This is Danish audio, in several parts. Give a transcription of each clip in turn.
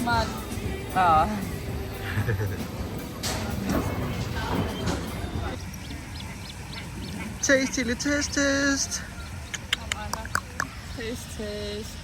Man. Ah. Tasty, taste, taste. Taste, taste.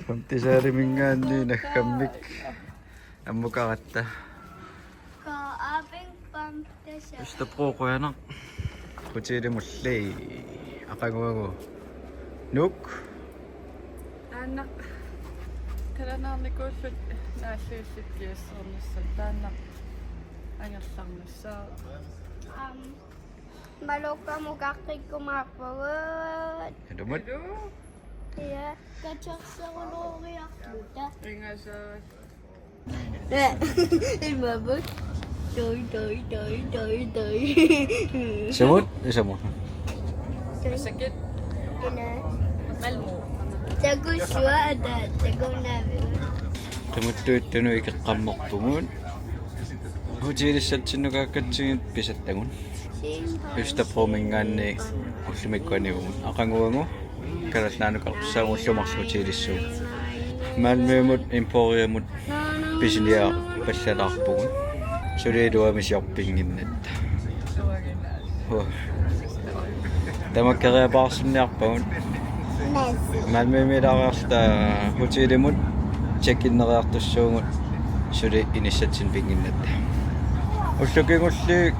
Pamtisari mingaani nagkamik. Ang mukha kata. Gusto po Qujanaq. Kutsiri mulli. Akanguangu. Nuk. Anak. Karanarnikuusut naassuusittiussarnissattaanaq angerlarlutau. Malukka mukaqqikkumaarpugut. Dumut. Ja, katsarsaruluriarluta. Ingasaat. Imabut. Toi. Samut? Isamu. Sakit. Ina. Malmo. Taguswa ada tagunabi. Tumuttuit tunu ikaqammerpungut. Hutiilissatsinnut kaakkatsingit pisattangun. Justa promingaanni ullumikkuaniugut. Aqanguangu kalalnaanukaqsaamu ullumarsutiilissu. Malmömut Emporiamut pisiniaqattaarpungut. Suliiluamisiarpinginnatta. Tamakkareapaarsinniarpagut. Malmömilaariarta hutiilimut check-inneriartussuungut suli inissatsin pinginnatta. Ullukingulli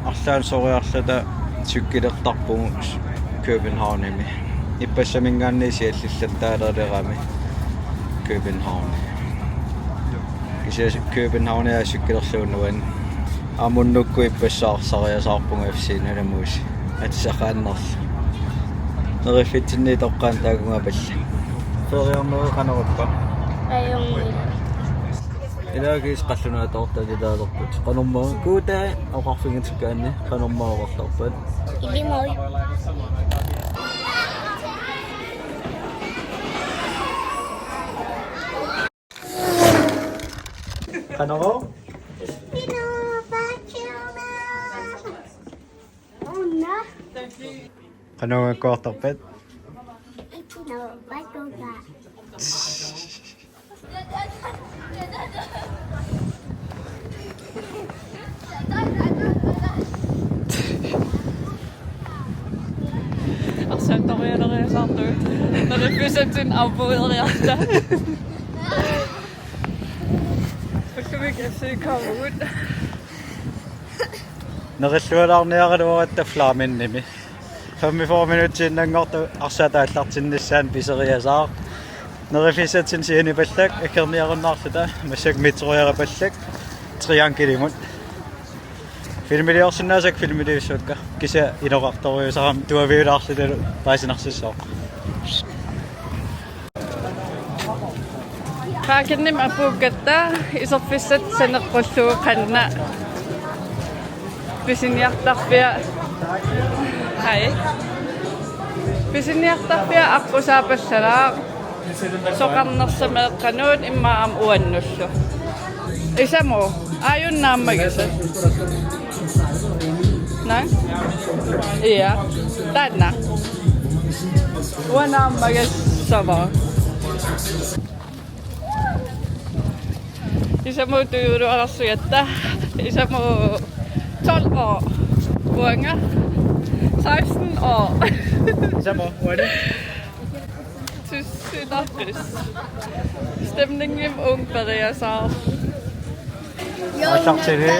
арлаан сориарлата суккилертарпугу Københavnimi иппассамингаанниси аллиллаттаалерерами København кися Københavnia суккилерлуунуан амуннукку иппассаарсариасаарпугу афсиналамуус атсақааннерл нериффитсинни тоққаан таагунга палла фериарнери канеруппа Ayong Ilagis qallunaa toortalilalerput qanormaa kuutaa oqarfingitikkaanni qanormaa oqartarpat ilimoy. qanoro Onna. qanora kuartarpat Itino batuga. Arsaattorialeriasaartu. Nerifisatsin arpuileriarta. Pakkamikasiikaavugut. nerillualaarniaraluaratta flaminnimi 45 minuuttiinnangortu arsaataаллартиннссаан piseriasaar nerifisatsin sianipallak akkerniarunnaarluta massak mitruiarapallak triangelimut filmiliorsinnaasak filmiliussuakka kisa iloqartoriusaram tuaviulaarlutalu paasinarsiссоо Parken-imut isorfissat saneqqullugu qanna pisiniartarpia hai pisiniartarpia aqusaapallalaaq soqarnersameeqqanuut immaam uannullu Isamu ayunnaammagisat Nai? Iya. Tanna. Uanaammagas sama. Isamu tyydyorassu, että Isamu 12 år. Qujanaq 16 år. Isamu, hvor er det? Tyssynahris. Stemningen ung beriger sig. Og så til det.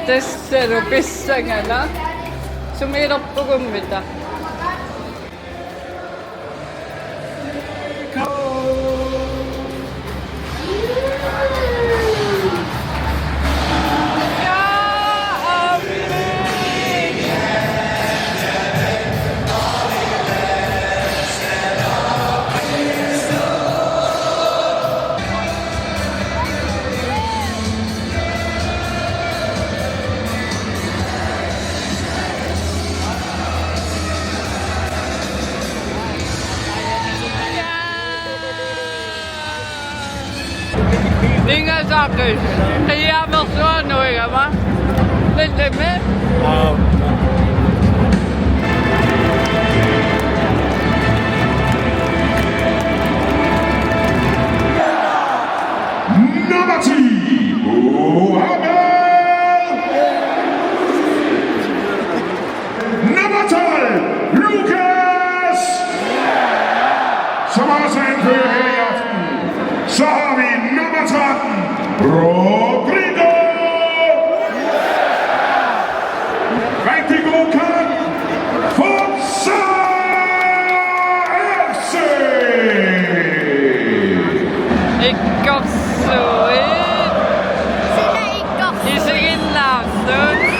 Tässä on pissingiarpugut. Qimataangajalluta. Ingasagut. Kaya magsuanoy ka ba? Lindeme? Nummer 10, Nummer 12, Lukas, som også anfører her i aften. Så har vi nummer 13, Viggo. Rigtig god kamp for FC. Ikivugut. Isiginnaariariasaarparput.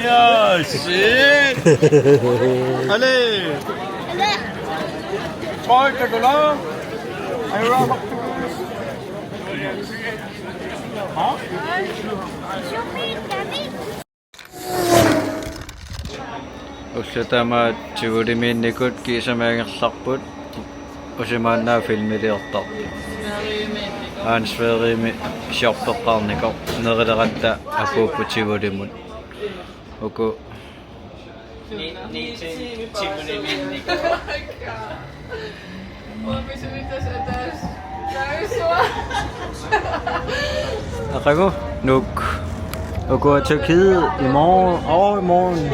Ja, shit! Allez! Tryk, der går lav! Er du rammer? Ostermann tivolimiilluta qimataangajalluta Ostermann filmiliortar. Ansverimi siorpeqqarnikor nerileratta apuuppu tivolimut. Oku Aqagu nuk. Oku Tyrkiet i morgen og i morgen.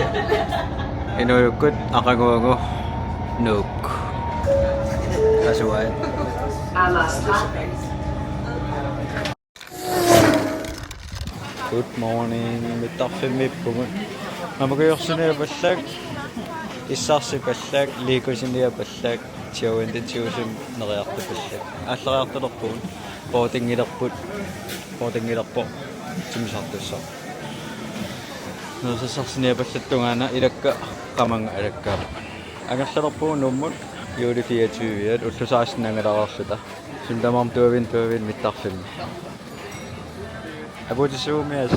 Inuukut aqaguagu nuk. That's why. Good morning. Mittarfimmiippugut. Mamakuyorsuneapallak. Issarsipallaak, liikusinniapallak, tiuintitiusum neriartapallak. Alleriartalerpuun. Pootingilerpo. Timmisartussar. Nuussarsineapallattungaana ilakka qamanga alakkaapa. Angerlarpuun nuummut juuli 24 ullusaassinangalararluta. Simtamarm tuavin mittarfimmi. Abutissuumias.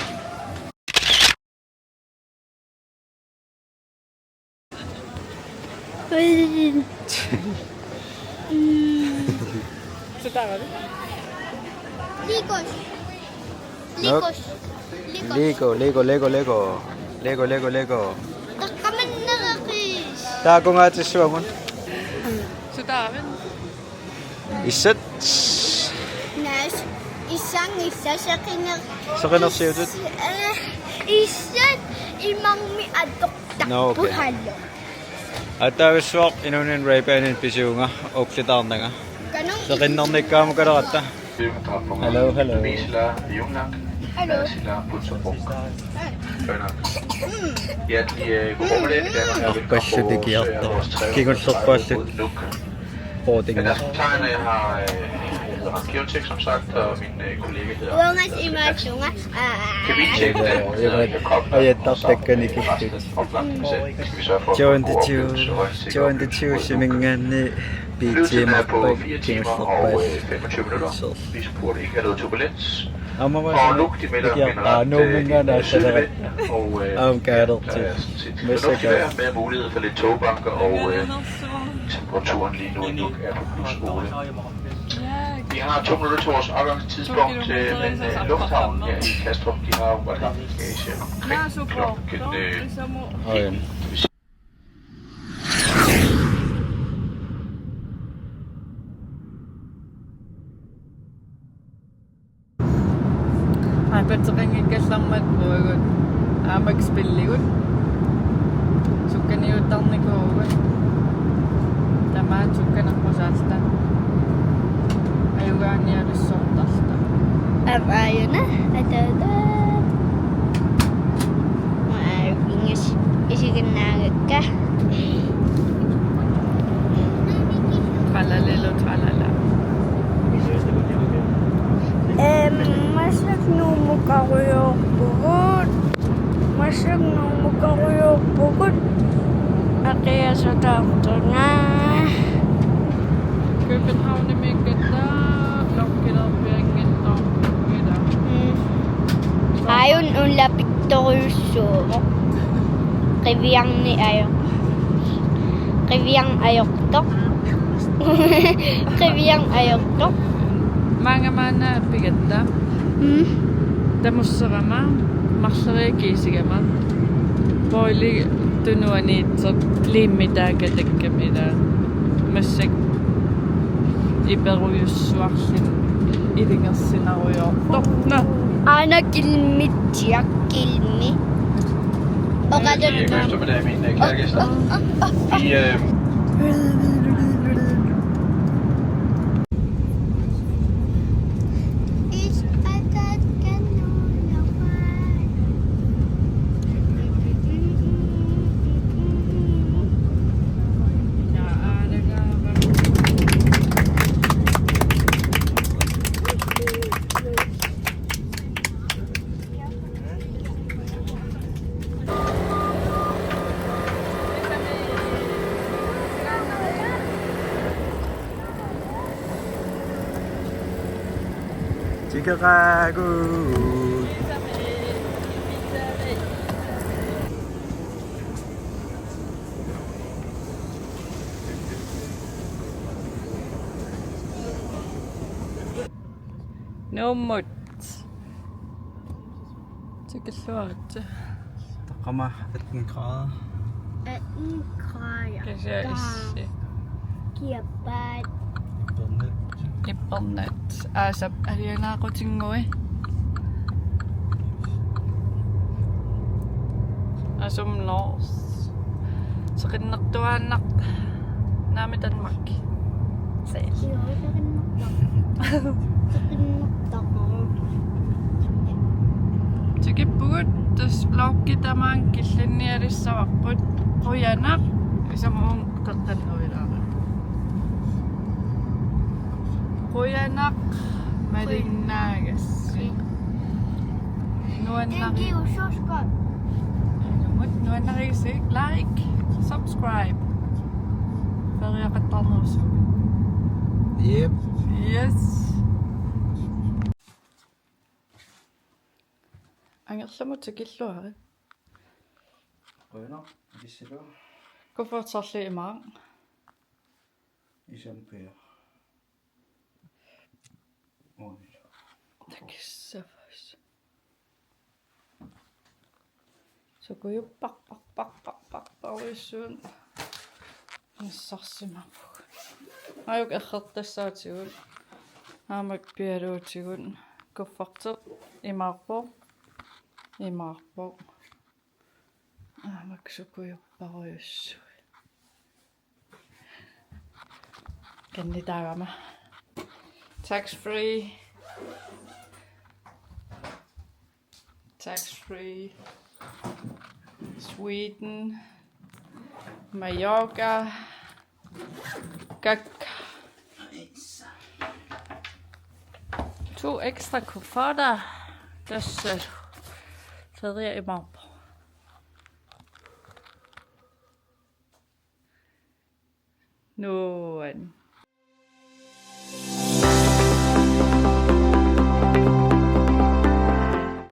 Setakat. Lego. Kaman nakakis. Tago nga tissuamun. Setakat. Isat. Nas, isa sa kinak. Sa kinarsiutut? Isat, imang miadok No, okay. takbuhalo. At tawiswak inunin raipainin pisiunga. Oksitarnanga. Ganong Sa kinarnikkaama kalaratta. Hello. Hello. Arpassutikierta. Kingullerpaallut. Pootinga. Qjanaq, som sagt, og min kollega hedder Uangas imasunga. Ajattartakkani kikkit. Jointiusimingaanni piitsiimarpak kingullerpaal. 25 minutter. Vi spurgte ikke, er noget turbulens. Og Amamasa lugt imellem nuummungana assalarat. og Amkaaderti. vejr med mulighed for lidt togbanker, og temperaturen lige nu i Nuuk er på +8. Vi har 2 minutter til vores afgangstidspunkt, men lufthavnen her i Kastrup, de har jo godt haft bagage omkring klokken Isamu. Patseqanngikkallarmatpuagut aamakispilligut sukkaniuttarnikuugut tamaat sukkanarpusaasta ayugaannialussortarsta Ayuna, atada. Ingas isiginnaariarakka. tralala. Masak nuummukariorpugut. Aqiasutaartuna. København immiigata lokkilerpianngittarpugida Ayun unlapittoriussuumo. Qiviarni ayo. Qiviang ayoktok. Qiviang ayoktok. maangamaana pigatta tamusserama marserikiisigama poili tunuaniitsert liimmitaakatakkamila massak iperujussuarlin ilingersinariortorna Ana kilmitsiakkilmi. Oqalut eftermiddag, mine kære gæster. Tikaragut. Nuummut tikalluarta Taqama 18 grader. kasia issi Kiapat. ippernat aasap alianaaqutinnngui asumnoors seqinnertuaannaq naami Danmark ikivugut tasloqkitaamaangajaqaangut Qujanaq Isamu qeqqannuilaaqa Qujanaq malinnaasunut Thank you so much. Nuunnarigisik like subscribe Feriernitsinni Yep. yes Angerlamut takilluari Qimataangajalluta. Issilu. Kuffertarli imaang Isamu pia. takissavas sukuyupparparparparparuissuun nassarsimarpug ajuk errertassaatigun aamak pialuutigun kuffarteq imaarpoq aamak sukuyupparuissu kannitaagama tax free Sweden Mallorca to ekstra kufferter der sæt Ferie i morgen nu